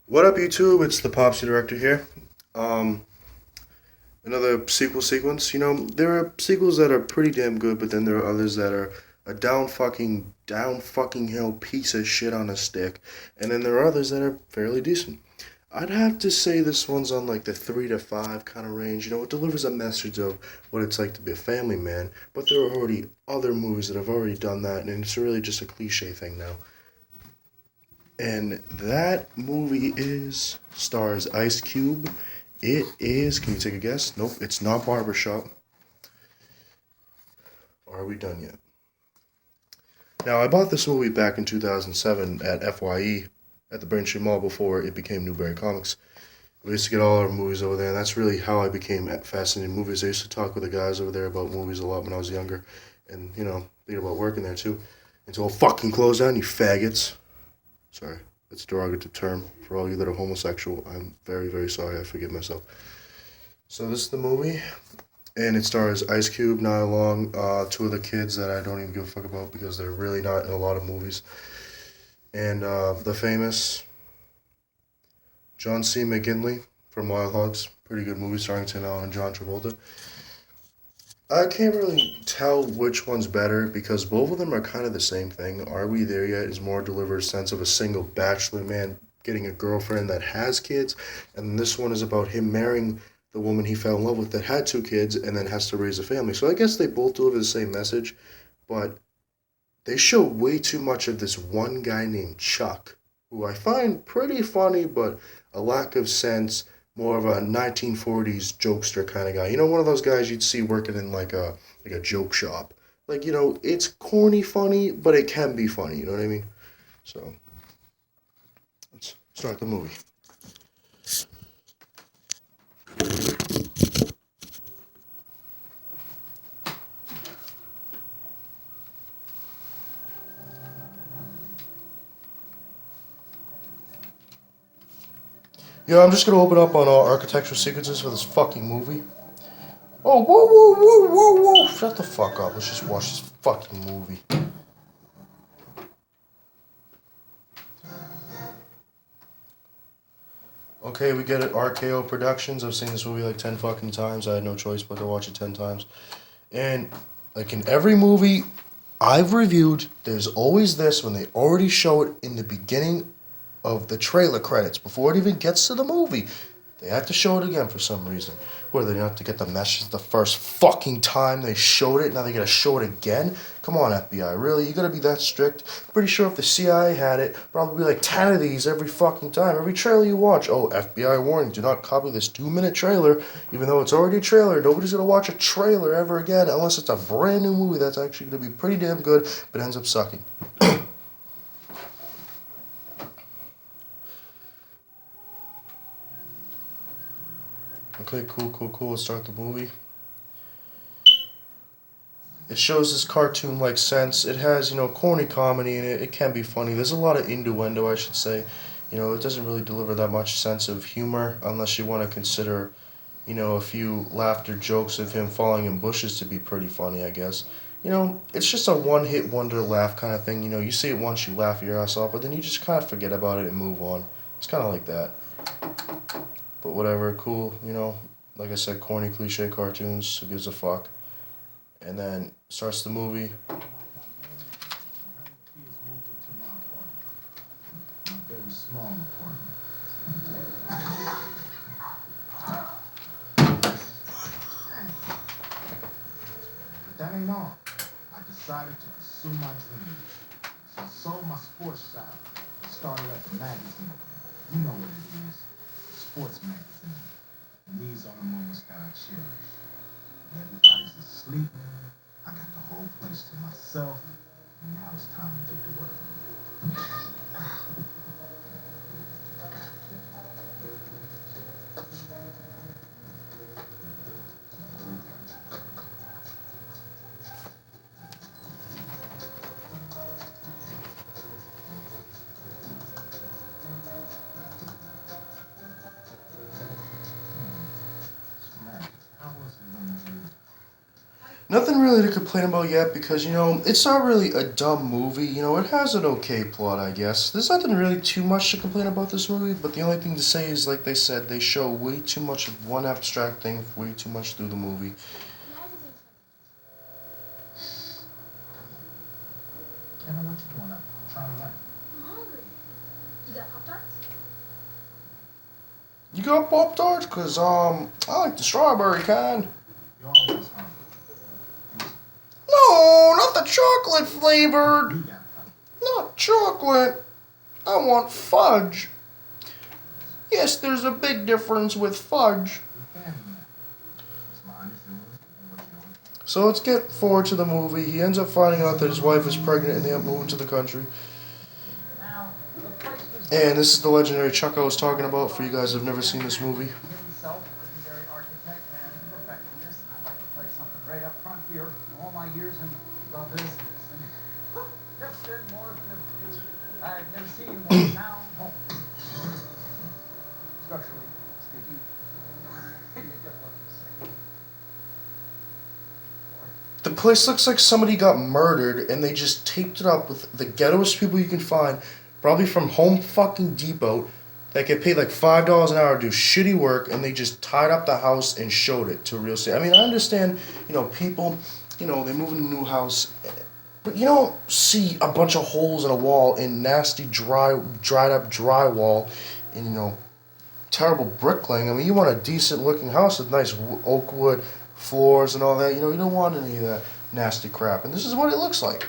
What up, YouTube? It's the Popsy Director here. Um, Another sequel sequence. There are sequels that are pretty damn good, but then there are others that are a down fucking hill piece of shit on a stick, and then there are others that are fairly decent. I'd have to say this one's on like the 3 to 5 kind of range. It delivers a message of what it's like to be a family man, but there are already other movies that have already done that, and it's really just a cliche thing now. And that movie is stars Ice Cube. It is. Can you take a guess? Nope, it's not Barbershop. Are we done yet? Now, I bought this movie back in 2007 at FYE at the Braintree Mall before it became Newberry Comics. We used to get all our movies over there, and that's really how I became fascinated in movies. I used to talk with the guys over there about movies a lot when I was younger, and, thinking about working there too. Until fucking closed down, you faggots. Sorry, that's a derogatory term for all you that are homosexual. I'm very, very sorry. I forgive myself. So this is the movie, and it stars Ice Cube, Nia Long, two of the kids that I don't even give a fuck about because they're really not in a lot of movies, and the famous John C. McGinley from Wild Hogs. Pretty good movie starring Tim Allen and John Travolta. I can't really tell which one's better because both of them are kind of the same thing. Are We There Yet is more delivered sense of a single bachelor man getting a girlfriend that has kids, and this one is about him marrying the woman he fell in love with that had 2 kids and then has to raise a family. So I guess they both deliver the same message, but they show way too much of this one guy named Chuck, who I find pretty funny, but a lack of sense, more of a 1940s jokester kind of guy. One of those guys you'd see working in like a joke shop. Like, it's corny funny, but it can be funny, you know what I mean? So, let's start the movie. I'm just gonna open up on all architectural sequences for this fucking movie. Oh, whoa, whoa, whoa, whoa, whoa! Shut the fuck up. Let's just watch this fucking movie. Okay, we get it. RKO Productions. I've seen this movie like 10 fucking times. I had no choice but to watch it 10 times. And, like in every movie I've reviewed, there's always this when they already show it in the beginning of the trailer credits before it even gets to the movie. They have to show it again for some reason. Where they didn't have to get the message the first fucking time they showed it. Now they gotta show it again? Come on, FBI. Really? You gotta be that strict? Pretty sure if the CIA had it, probably like 10 of these every fucking time. Every trailer you watch. Oh, FBI warning, do not copy this 2-minute trailer. Even though it's already a trailer, nobody's gonna watch a trailer ever again unless it's a brand new movie that's actually gonna be pretty damn good, but ends up sucking. Okay, cool, cool, cool. Let's start the movie. It shows this cartoon-like sense. It has, corny comedy in it. It can be funny. There's a lot of innuendo, I should say. It doesn't really deliver that much sense of humor unless you want to consider, a few laughter jokes of him falling in bushes to be pretty funny, I guess. It's just a one-hit wonder laugh kind of thing. You see it once, you laugh your ass off, but then you just kind of forget about it and move on. It's kind of like that. But whatever, cool, like I said, corny cliche cartoons, who gives a fuck? And then starts the movie. Very small apartment. But that ain't all. I decided to pursue my dream. So I sold my sports shop and started up a magazine. You know what it is. Sports magazine. And these are the moments that I cherish. When everybody's asleep, I got the whole place to myself. And now it's time to get to work. Smack. How was it when you Nothing really to complain about yet because, it's not really a dumb movie. It has an okay plot, I guess. There's nothing really too much to complain about this movie, but the only thing to say is, like they said, they show way too much of one abstract thing, way too much through the movie. Kevin, what you doing up? I'm trying to learn. I'm hungry. You got Pop-Tarts? You got Pop-Tarts? Because, I like the strawberry kind. You're always hungry. No, not the chocolate flavored. You got pop. Not chocolate. I want fudge. Yes, there's a big difference with fudge. You can do that. It's mine, it's yours. What's yours? So let's get forward to the movie. He ends up finding out that his wife is pregnant and they end up moving to the country. Now, the place was And this is the legendary Chuck I was talking about for you guys who've never seen this movie. himself, legendary architect and perfectionist, and I'd like to play something right up front here. All my years in the business, and just did more than a few. I've never seen one town home. Structurally speaking, you get what I'm saying. The place looks like somebody got murdered and they just taped it up with the ghettoest people you can find, probably from Home fucking Depot, that get paid like $5 an hour to do shitty work, and they just tied up the house and showed it to a real estate. I mean, I understand, people, they move in a new house, but you don't see a bunch of holes in a wall and nasty dried up drywall and, terrible bricklaying. I mean, you want a decent looking house with nice oak wood floors and all that. You don't want any of that nasty crap. And this is what it looks like.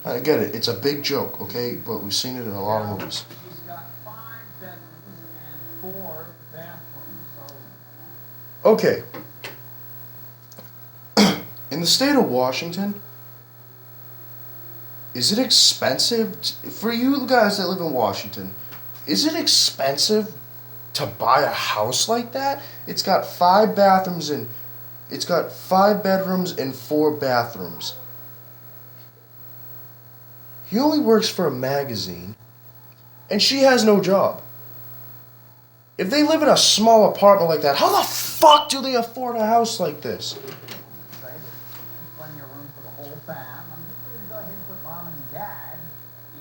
I get it. It's a big joke, okay? But we've seen it in a lot of movies. He's got 5 bedrooms and 4 bathrooms, so Okay. In the state of Washington, is it expensive for you guys that live in Washington? Is it expensive to buy a house like that? It's got 5 bathrooms and it's got 5 bedrooms and 4 bathrooms. He only works for a magazine, and she has no job. If they live in a small apartment like that, how the fuck do they afford a house like this? right? Plenty of room for the whole fam. I'm just going to go ahead and put mom and dad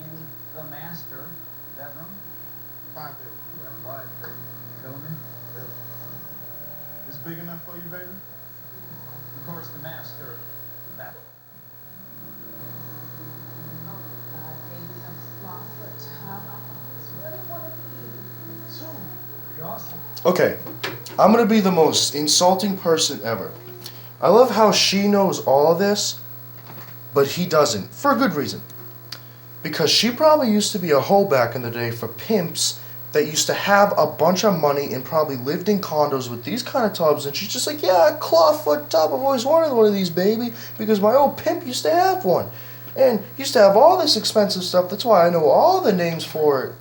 in the master bedroom. 5 bedrooms, right? 5 bedroom. Feel me? It's big enough for you, baby? Of course, the master bedroom. Oh, God, baby, I'm small foot tub. I always really want to be. So, pretty awesome. Okay, I'm gonna be the most insulting person ever. I love how she knows all this, but he doesn't, for a good reason. Because she probably used to be a hoe back in the day for pimps that used to have a bunch of money and probably lived in condos with these kind of tubs, and she's just like, yeah, clawfoot tub, I've always wanted one of these, baby, because my old pimp used to have one. And used to have all this expensive stuff, that's why I know all the names for it.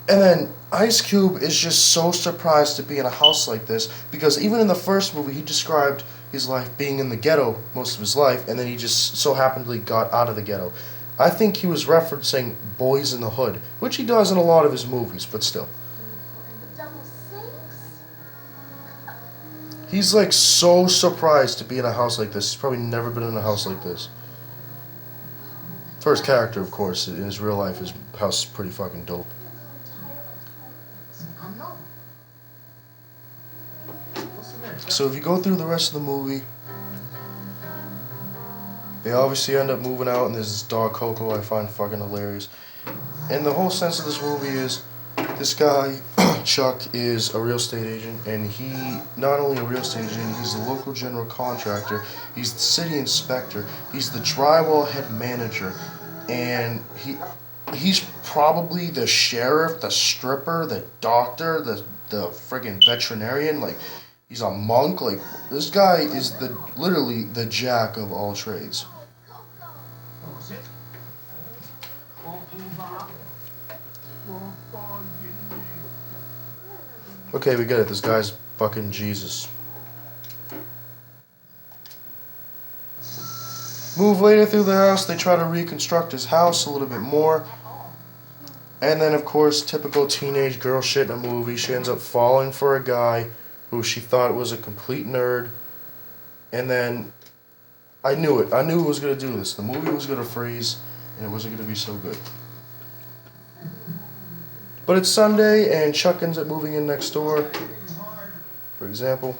And then Ice Cube is just so surprised to be in a house like this, because even in the first movie, he described his life being in the ghetto most of his life, and then he just so happenedly got out of the ghetto. I think he was referencing Boys in the Hood, which he does in a lot of his movies, but still. And the double sinks? He's like so surprised to be in a house like this. He's probably never been in a house like this. For his character, of course, in his real life, his house is pretty fucking dope. I know. What's the name? So if you go through the rest of the movie, they obviously end up moving out, and there's this dog Coco I find fucking hilarious. And the whole sense of this movie is this guy, Chuck, is a real estate agent, and he, not only a real estate agent, he's the local general contractor, he's the city inspector, he's the drywall head manager, and he's probably the sheriff, the stripper, the doctor, the friggin' veterinarian, like, he's a monk, like, this guy is literally the jack of all trades. Oh, shit. Okay, we get it, this guy's fucking Jesus. Move later through the house, they try to reconstruct his house a little bit more. And then, of course, typical teenage girl shit in a movie, she ends up falling for a guy who she thought was a complete nerd, And then I knew it. I knew it was going to do this. The movie was going to freeze, and it wasn't going to be so good. But it's Sunday, and Chuck ends up moving in next door, for example.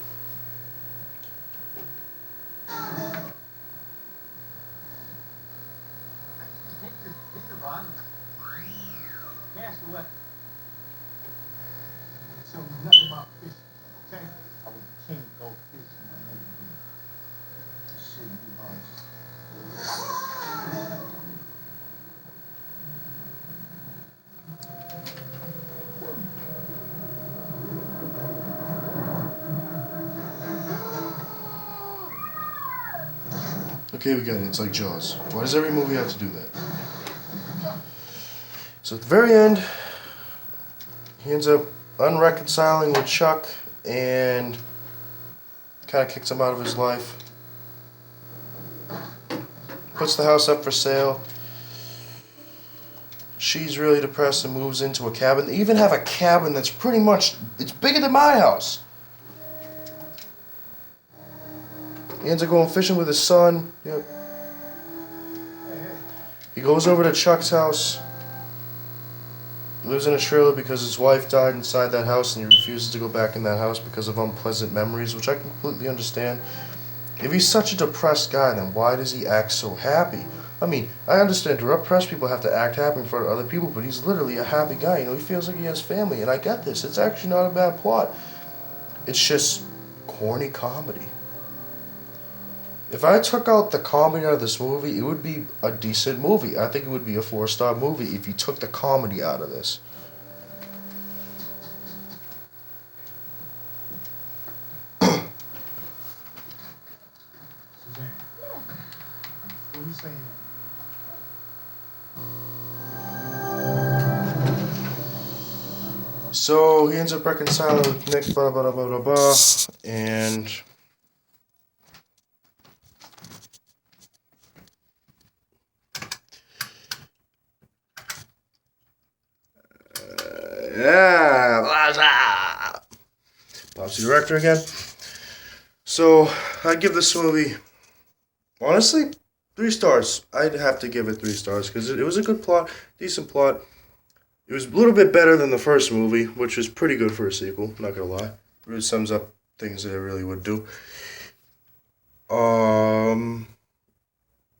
Get your rod. Cast away. Tell me nothing about fishing, okay? I was the king of go fishing in my neighborhood. Shouldn't be hard. Okay, we got it. It's like Jaws. Why does every movie have to do that? So at the very end, he ends up unreconciling with Chuck and kind of kicks him out of his life. Puts the house up for sale. She's really depressed and moves into a cabin. They even have a cabin that's pretty much, it's bigger than my house. He ends up going fishing with his son. Yep. He goes over to Chuck's house. He lives in a trailer because his wife died inside that house, and he refuses to go back in that house because of unpleasant memories, which I completely understand. If he's such a depressed guy, then why does he act so happy? I mean, I understand depressed people have to act happy in front of other people, but he's literally a happy guy. You know, he feels like he has family, and I get this. It's actually not a bad plot. It's just corny comedy. If I took out the comedy out of this movie, it would be a decent movie. I think it would be a 4-star movie if you took the comedy out of this. Suzanne, what are you saying? So he ends up reconciling with Nick, blah, blah, blah, blah, blah, blah, and yeah, Bob's the director again. So I give this movie, honestly, 3 stars. I'd have to give it 3 stars because it was a good plot, decent plot. It was a little bit better than the first movie, which was pretty good for a sequel, not gonna lie. It really sums up things that it really would do.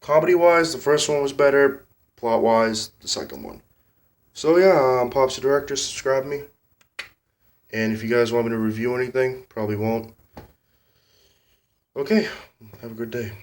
Comedy-wise, the first one was better. Plot-wise, the second one. So yeah, Pop's the director, subscribe to me. And if you guys want me to review anything, probably won't. Okay, have a good day.